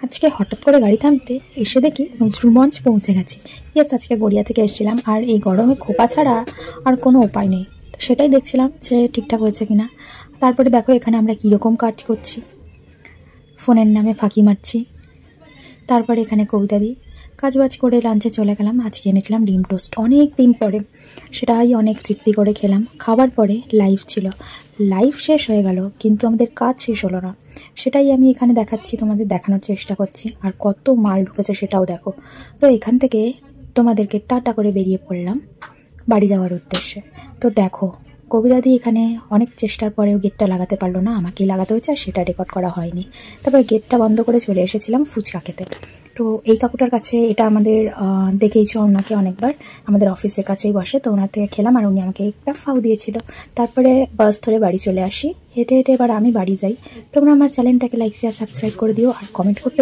আজকে হঠাৎ করে গাড়ি থামতে এসে দেখি নজরুলগঞ্জ পৌঁছে গেছি। ইয়েস, আজকে গড়িয়া থেকে এসেছিলাম, আর এই গরমে খোপা ছাড়া আর কোনো উপায় নেই। তো সেটাই দেখছিলাম যে ঠিকঠাক হয়েছে কিনা। তারপরে দেখো এখানে আমরা কীরকম কাজ করছি, ফোনের নামে ফাঁকি মারছি। তারপরে এখানে কবিতা দিই কাজবাজ করে লাঞ্চে চলে গেলাম। আজকে এনেছিলাম ডিম টোস্ট, অনেক দিন পরে, সেটাই অনেক তৃপ্তি করে খেলাম। খাবার পরে লাইভ ছিল, লাইভ শেষ হয়ে গেল কিন্তু আমাদের কাজ শেষ হলো না। সেটাই আমি এখানে দেখাচ্ছি, তোমাদের দেখানোর চেষ্টা করছি। আর কত মাল ঢুকেছে সেটাও দেখো। তো এখান থেকে তোমাদেরকে টাটা করে বেরিয়ে পড়লাম বাড়ি যাওয়ার উদ্দেশ্যে। তো দেখো কবিতাদি এখানে অনেক চেষ্টার পরেও গেটটা লাগাতে পারলো না, আমাকেই লাগাতে হয়েছে, আর সেটা রেকর্ড করা হয়নি। তারপরে গেটটা বন্ধ করে চলে এসেছিলাম ফুচকা খেতে। তো এই কাকুটার কাছে, এটা আমাদের দেখেইছো ওনাকে অনেকবার, আমাদের অফিসের কাছেই বসে। তো ওনার থেকে খেলাম আর উনি আমাকে একটা ফাউ দিয়েছিল। তারপরে বাস ধরে বাড়ি চলে আসি। হেঁটে হেঁটে এবার আমি বাড়ি যাই। তোমরা আমার চ্যানেলটাকে লাইক শেয়ার সাবস্ক্রাইব করে দিও আর কমেন্ট করতে